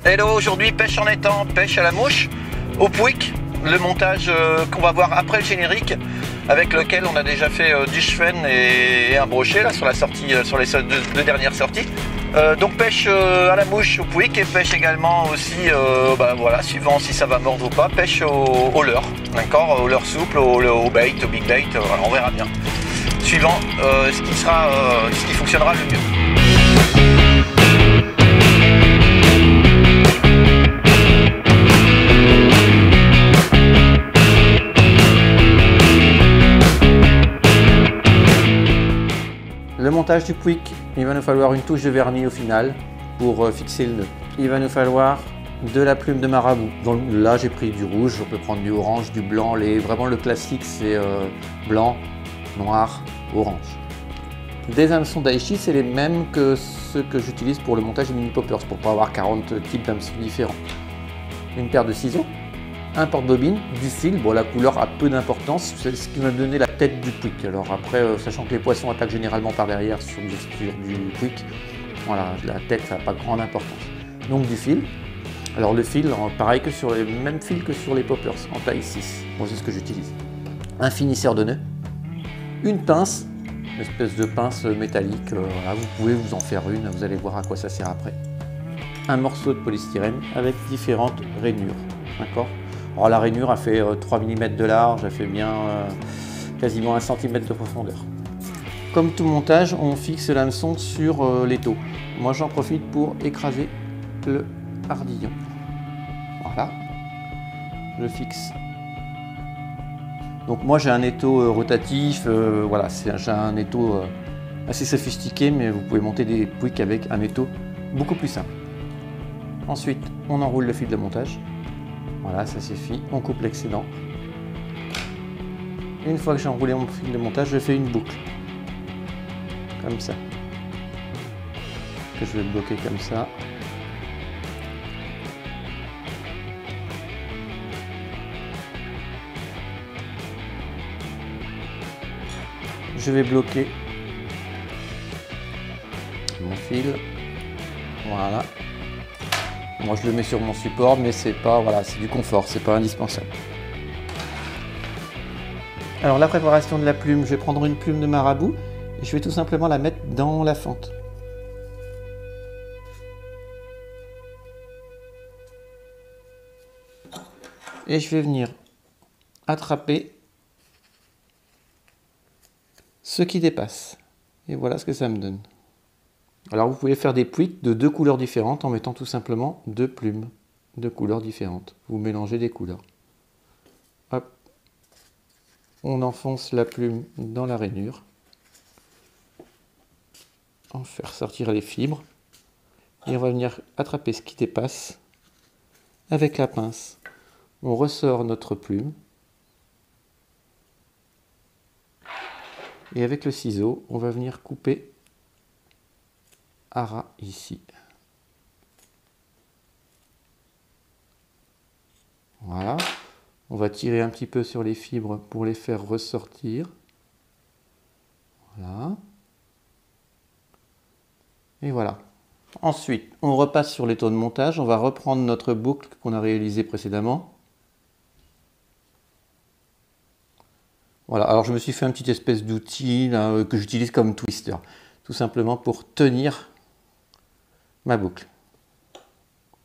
Hello, aujourd'hui pêche en étang, pêche à la mouche, au pouic, le montage qu'on va voir après le générique, avec lequel on a déjà fait du cheven et un brochet là sur la sortie, sur les deux dernières sorties. Donc pêche à la mouche, au pouic, et pêche également aussi, voilà, suivant si ça va mordre ou pas, pêche au leurre, d'accord, au leurre souple, au bait, au big bait, voilà, on verra bien, suivant ce qui fonctionnera le mieux. Le montage du pouic, il va nous falloir une touche de vernis au final pour fixer le nœud. Il va nous falloir de la plume de marabout. Donc là j'ai pris du rouge, on peut prendre du orange, du blanc. Vraiment le classique c'est blanc, noir, orange. Des hameçons d'Aichi, c'est les mêmes que ceux que j'utilise pour le montage des mini poppers, pour pas avoir 40 types d'hameçons différents. Une paire de ciseaux, un porte-bobine, du fil, bon la couleur a peu d'importance, c'est ce qui va donner la tête du pouic. Alors après, sachant que les poissons attaquent généralement par derrière sur du pouic, voilà, la tête ça n'a pas grande importance. Donc du fil, alors le fil, pareil que sur les mêmes fils que sur les poppers, en taille 6, bon, c'est ce que j'utilise. Un finisseur de nœud, une pince, une espèce de pince métallique, voilà, vous pouvez vous en faire une, vous allez voir à quoi ça sert après. Un morceau de polystyrène avec différentes rainures, d'accord. Alors la rainure a fait 3 mm de large, elle fait bien quasiment 1 cm de profondeur. Comme tout montage, on fixe l'hameçon sur l'étau. Moi j'en profite pour écraser le hardillon. Voilà, je fixe. Donc moi j'ai un étau rotatif, voilà, j'ai un étau assez sophistiqué, mais vous pouvez monter des pouics avec un étau beaucoup plus simple. Ensuite, on enroule le fil de montage. Voilà, ça suffit, on coupe l'excédent. Une fois que j'ai enroulé mon fil de montage, je fais une boucle. Comme ça. Que je vais bloquer comme ça. Je vais bloquer mon fil. Voilà. Moi je le mets sur mon support, mais c'est pas, voilà, c'est du confort, c'est pas indispensable. Alors la préparation de la plume, je vais prendre une plume de marabout et je vais tout simplement la mettre dans la fente. Et je vais venir attraper ce qui dépasse. Et voilà ce que ça me donne. Alors vous pouvez faire des pouics de deux couleurs différentes en mettant tout simplement deux plumes de couleurs différentes. Vous mélangez des couleurs. Hop. On enfonce la plume dans la rainure. On va faire sortir les fibres. Et on va venir attraper ce qui dépasse avec la pince. On ressort notre plume. Et avec le ciseau, on va venir couper à ras ici. Voilà. On va tirer un petit peu sur les fibres pour les faire ressortir. Voilà. Et voilà. Ensuite, on repasse sur l'étau de montage. On va reprendre notre boucle qu'on a réalisée précédemment. Voilà. Alors je me suis fait un petit espèce d'outil que j'utilise comme twister. Tout simplement pour tenir ma boucle.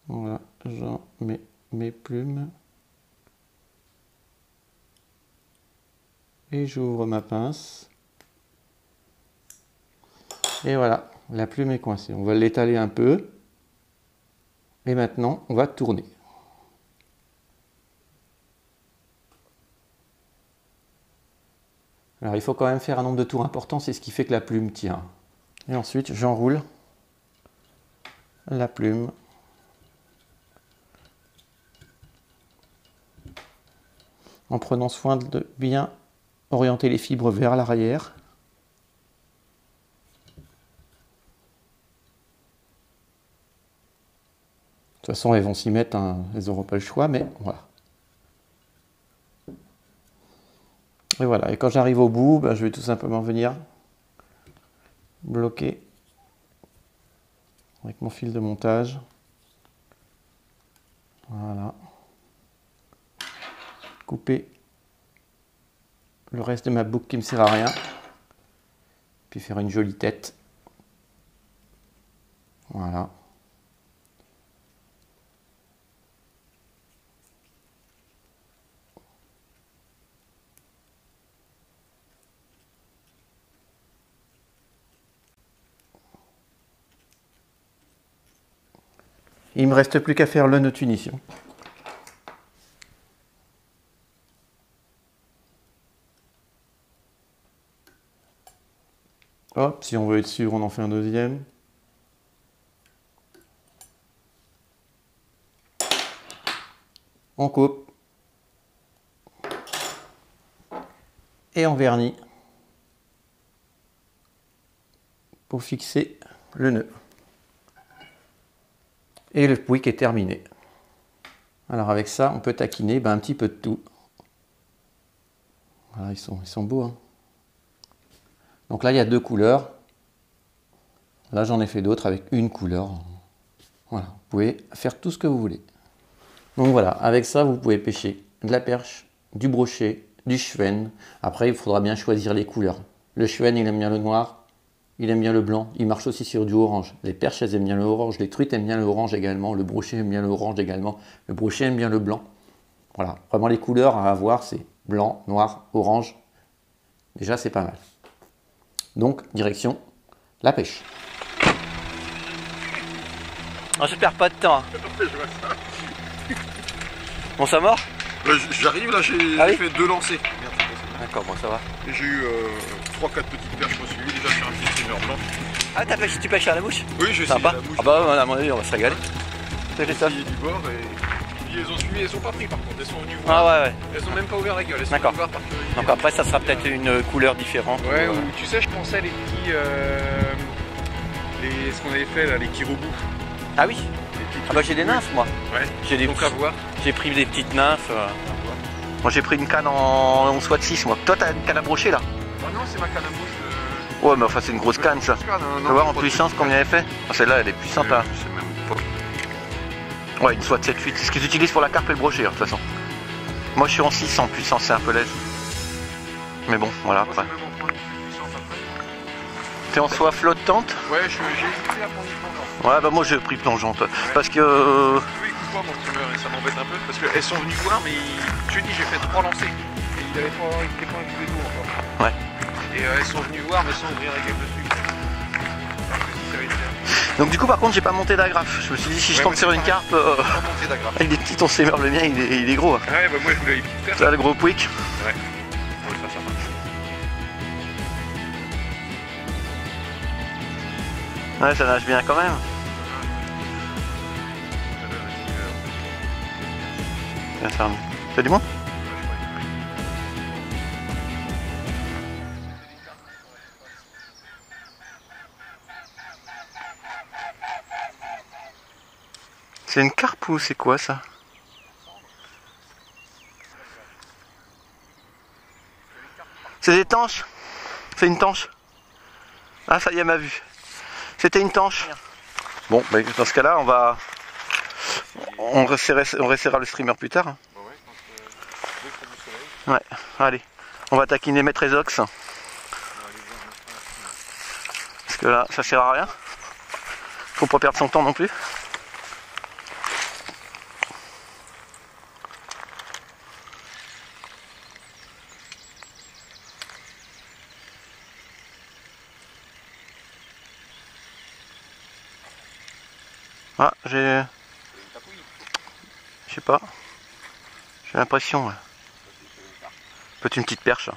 Voilà, j'en mets mes plumes. Et j'ouvre ma pince. Et voilà, la plume est coincée. On va l'étaler un peu. Et maintenant, on va tourner. Alors, il faut quand même faire un nombre de tours important, c'est ce qui fait que la plume tient. Et ensuite, j'enroule la plume en prenant soin de bien orienter les fibres vers l'arrière. De toute façon, elles vont s'y mettre, hein, elles n'auront pas le choix, mais voilà. Et voilà, et quand j'arrive au bout, je vais tout simplement venir bloquer avec mon fil de montage couper le reste de ma boucle qui me sert à rien. Puis faire une jolie tête. Voilà. Il me reste plus qu'à faire le nœud de finition. Hop, si on veut être sûr, on en fait un deuxième. On coupe. Et on vernit pour fixer le nœud. Et le pouic est terminé. Alors avec ça, on peut taquiner un petit peu de tout. Voilà, ils sont beaux. Hein. Donc là, il y a 2 couleurs. Là, j'en ai fait d'autres avec une couleur. Voilà, vous pouvez faire tout ce que vous voulez. Donc voilà, avec ça, vous pouvez pêcher de la perche, du brochet, du chuen. Après, il faudra bien choisir les couleurs. Le chuen, il aime bien le noir. Il aime bien le blanc, il marche aussi sur du orange. Les perches, elles aiment bien le orange, les truites aiment bien le orange également, le brochet aime bien le orange également, le brochet aime bien le blanc. Voilà, vraiment les couleurs à avoir, c'est blanc, noir, orange. Déjà, c'est pas mal. Donc, direction la pêche. Oh, je perds pas de temps. Bon, ça mord? J'arrive là, j'ai fait 2 lancers. D'accord, bon, ça va. Et j'ai eu 3-4 petites perches qui m'ont suivi déjà sur un petit streamer blanc. Ah, tu pêches à la mouche? Oui, j'ai essayé sympa. la mouche. Ah bah, à mon avis, on va se régaler. J'ai essayé du bord et puis elles ont suivi, elles sont pas pris par contre, elles sont venues voir. Ah ouais. Elles ont même pas ouvert la gueule, elles sont D'accord. venues voir par curiosité. Donc après, ça sera peut-être une couleur différente. Ouais, ou tu sais, je pensais à les petits. Ce qu'on avait fait là, les kirobus. Ah oui? Ah bah j'ai des nymphes moi. Ouais, J'ai des donc à voir. J'ai pris des petites nymphes. Moi j'ai pris une canne en SWAT 6 moi. Toi t'as une canne à brocher là? Oh non, c'est ma canne à mouche. Ouais mais enfin c'est une grosse canne ça. Tu vas voir en puissance combien elle fait? Ah, celle-là elle est puissante là. Je sais même pas. Ouais une SWAT 7-8, c'est ce qu'ils utilisent pour la carpe et le brochet de toute façon. Moi je suis en 6 en puissance, c'est un peu lège. Mais bon voilà après. T'es en soie flottante? Ouais, j'ai hésité à prendre une plongeante. Ouais bah moi j'ai pris plongeante. Ouais. Parce que... Oui, écoute pas mon streamer et ça m'embête un peu parce qu'elles sont venues voir mais je te dis j'ai fait 3 lancers et il n'était pas inclus de nous encore. Ouais. Et elles sont venues voir mais sans ouvrir la gueule dessus. Donc du coup par contre j'ai pas monté d'agrafe. Je me suis dit si je tombe sur une carpe avec des petits ton streamer, le mien il est gros. Hein. Ouais bah moi je voulais les petites perches. Ça le gros pouic. Ouais. Ouais ça marche. Ouais, ça nage bien quand même. Bien fermé. T'as du monde? C'est une carpe ou c'est quoi ça? C'est des tanches. C'est une tanche. Ah ça y est, m'a vue. C'était une tanche. Bon, bah, dans ce cas-là, on resserrera le streamer plus tard. Ouais, allez, on va taquiner Maître Ezox. Parce que là, ça sert à rien. Faut pas perdre son temps non plus. Ah, je sais pas. J'ai l'impression. Ouais. Peut-être une petite perche.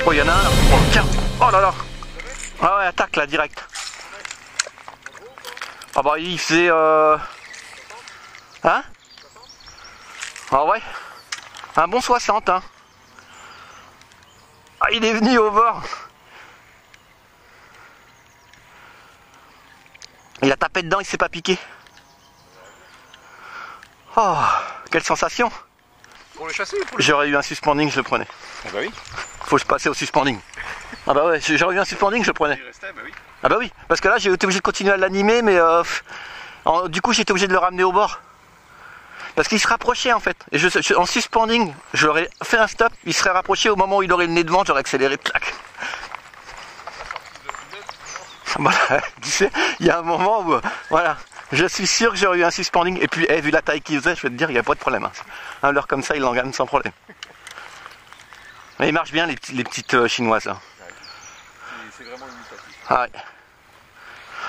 Oh, il y en a un là. Oh, tiens. Oh là là. Ah ouais, attaque là, direct. Ah bah, il faisait... Hein? Ah ouais. Un bon 60, hein. Ah, il est venu au bord. Il a tapé dedans, il s'est pas piqué. Oh, quelle sensation! Pour le chasser ou pour le... J'aurais eu un suspending, je le prenais. Ah bah oui. Faut se passer au suspending. Ah bah ouais, j'aurais eu un suspending, je le prenais. Il restait, bah oui. Ah bah oui, parce que là j'ai été obligé de continuer à l'animer, mais du coup j'étais obligé de le ramener au bord. Parce qu'il se rapprochait en fait. Et en suspending, j'aurais fait un stop, il serait rapproché au moment où il aurait le nez devant, j'aurais accéléré, clac. Voilà, tu sais, il y a un moment où, voilà, je suis sûr que j'aurais eu un suspending. Et puis, vu la taille qu'il faisait, je vais te dire, il n'y a pas de problème. Hein. Un leurre comme ça, il en gagne sans problème. Mais il marche bien, les petites chinoises. Hein. C'est vraiment imitatif. Ah ouais.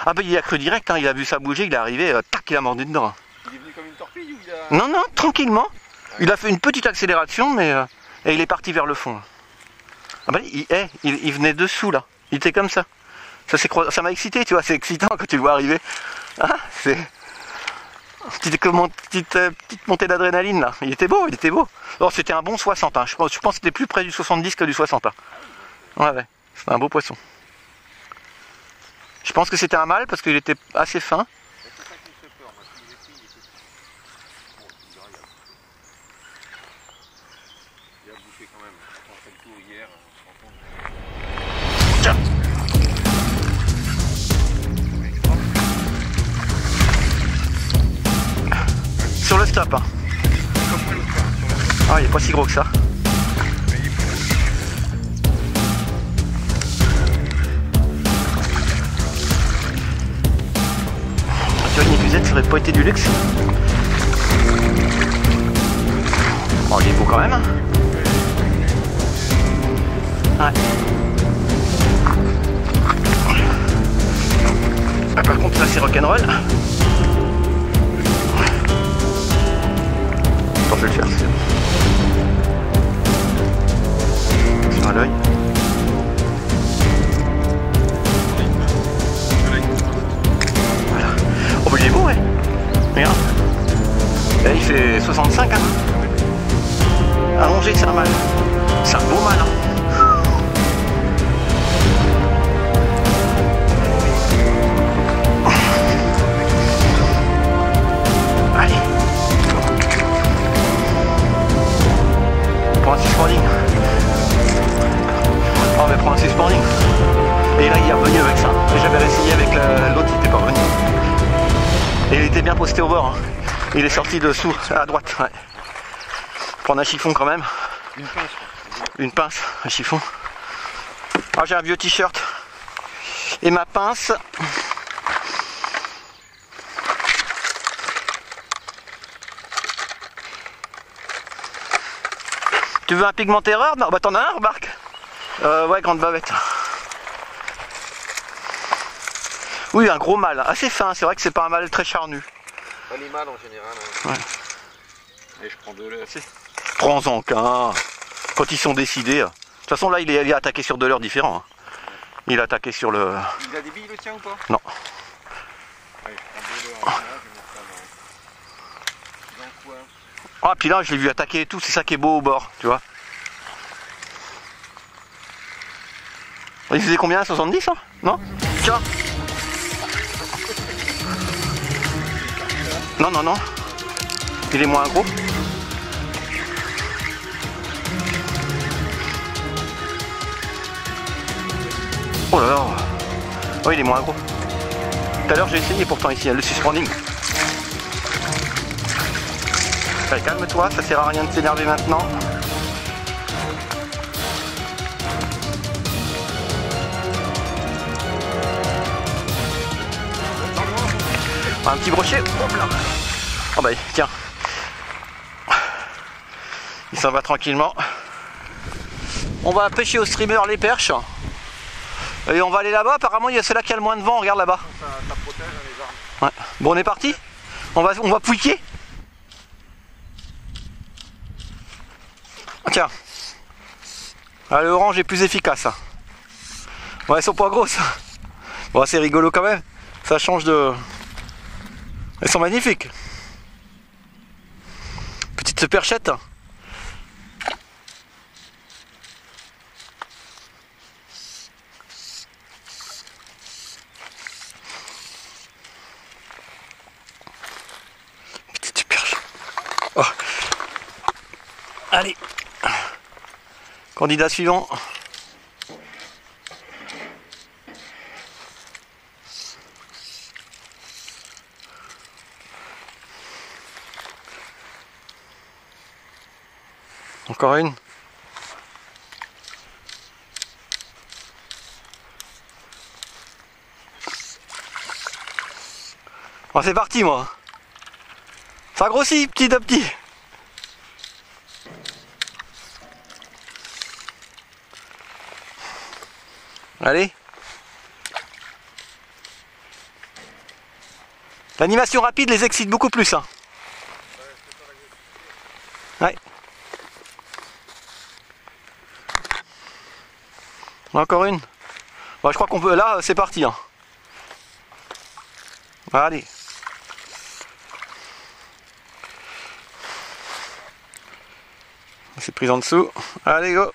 Ah bah il a cru direct, hein, il a vu ça bouger, il est arrivé, tac, il a mordu dedans. Hein. Il est venu comme une torpille ou il a... Non, non, tranquillement. Il a fait une petite accélération, mais et il est parti vers le fond. Ah bah il venait dessous là, il était comme ça. Ça m'a excité, tu vois, c'est excitant quand tu le vois arriver. Ah, c'est petite montée d'adrénaline là. Il était beau, il était beau. Alors c'était un bon 60, hein. Je pense que c'était plus près du 70 que du 60. Hein. Ouais, c'était un beau poisson. Je pense que c'était un mâle parce qu'il était assez fin. Il a bouffé quand même. On a fait le tour hier, Sur le stop. Hein. Ah, il est pas si gros que ça. Tu vois, une épuisette, ça aurait pas été du luxe. Bon, il est beau quand même. Hein. Ouais. Ah, par contre, là, c'est rock'n'roll. Attends, je vais le faire. Sur l'œil. Voilà. Oh, bah, il est beau, ouais. Regarde. Et il fait 65, hein. Allongé, c'est un mâle. C'est un beau mâle, hein. Un suspending. Oh mais prends un suspending. Et là il est revenu avec ça. Et j'avais essayé avec l'autre qui n'était pas revenu. Et il était bien posté au bord. Hein. Il est sorti dessous à droite. Ouais. Prendre un chiffon quand même. une pince. Une pince, un chiffon. Ah, j'ai un vieux t-shirt. Et ma pince. Tu veux un pigment terreur? Non, bah t'en as un, remarque. Ouais, grande bavette. Oui, un gros mâle, assez fin, c'est vrai que c'est pas un mâle très charnu. Pas les mâles en général. Ouais. Et je prends deux leurres. Prends-en qu'un. Quand ils sont décidés. De toute façon, là, il est attaqué sur deux leurres différents. Il a attaqué sur le... Il a des billes le tien ou pas? Non. Allez, je prends deux leurres en général, je vais mettre ça dans le coin. Ah, puis là, je l'ai vu attaquer et tout, c'est ça qui est beau au bord, tu vois. Il faisait combien, 70 hein? Non? Tiens. Non, non, non. Il est moins gros. Oh là là. Oh, il est moins gros. Tout à l'heure, j'ai essayé pourtant ici, le suspending. Allez, calme-toi, ça sert à rien de s'énerver maintenant. Un petit brochet, hop là. Oh bah tiens. Il s'en va tranquillement. On va pêcher au streamer les perches. Et on va aller là-bas, apparemment c'est là qu'il y a le moins de vent, regarde là-bas. Ça protège les armes. Ouais. Bon, on est parti. On va pouiquer. Tiens. Ah, le orange est plus efficace. Ouais, elles sont pas grosses. Bon, c'est rigolo quand même. Ça change de... Elles sont magnifiques. Petite perchette. Candidat suivant. Encore une. Oh, c'est parti moi. Ça grossit petit à petit. Allez. L'animation rapide les excite beaucoup plus. Hein. Ouais. Encore une. Bon, je crois qu'on peut. Là, c'est parti. Hein. Allez. C'est pris en dessous. Allez, go.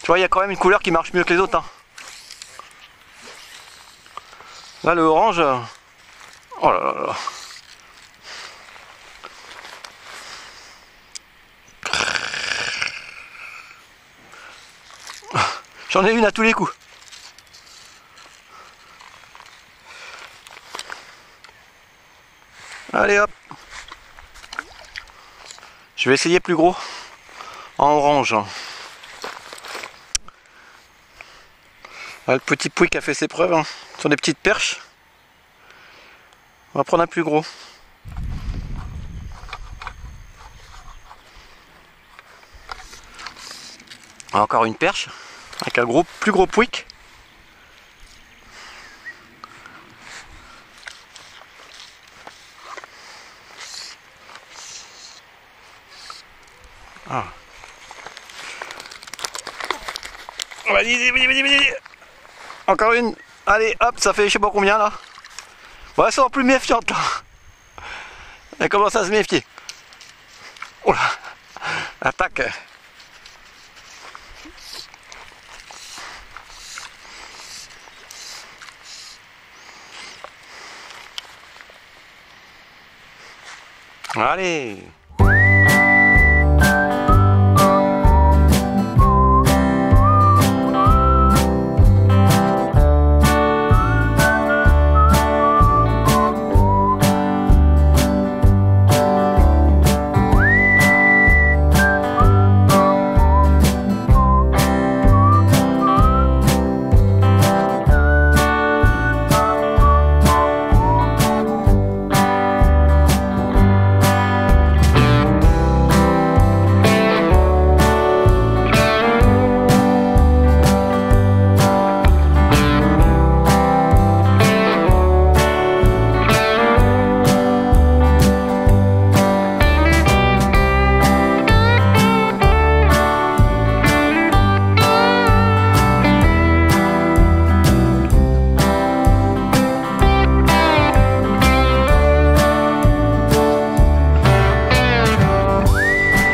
Tu vois, il y a quand même une couleur qui marche mieux que les autres. Hein. Là, le orange. Oh là là là. J'en ai une à tous les coups. Allez hop. Je vais essayer plus gros. En orange. Là, le petit pouic qui a fait ses preuves. Hein, sur des petites perches. On va prendre un plus gros. Encore une perche. Avec un plus gros pouic. Ah. Vas-y. Encore une. Allez, hop, ça fait je sais pas combien là. Bon, elles sont plus méfiantes là. Elle commence à se méfier. Oh là. Attaque. Allez.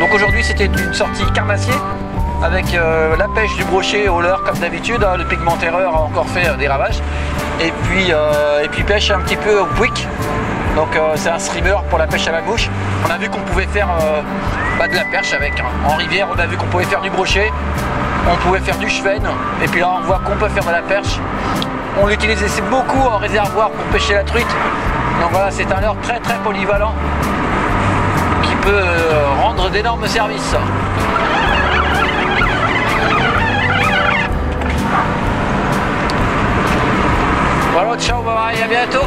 Donc aujourd'hui c'était une sortie carnassier avec la pêche du brochet au leurre comme d'habitude, hein, le pigment-terreur a encore fait des ravages et puis pêche un petit peu au pouic, donc c'est un streamer pour la pêche à la mouche. On a vu qu'on pouvait faire de la perche avec, hein. En rivière on a vu qu'on pouvait faire du brochet, on pouvait faire du chevenne et puis là on voit qu'on peut faire de la perche. On l'utilisait beaucoup en réservoir pour pêcher la truite, donc voilà, c'est un leurre très polyvalent qui peut rendre d'énormes services. Voilà, ciao, bye bye, à bientôt.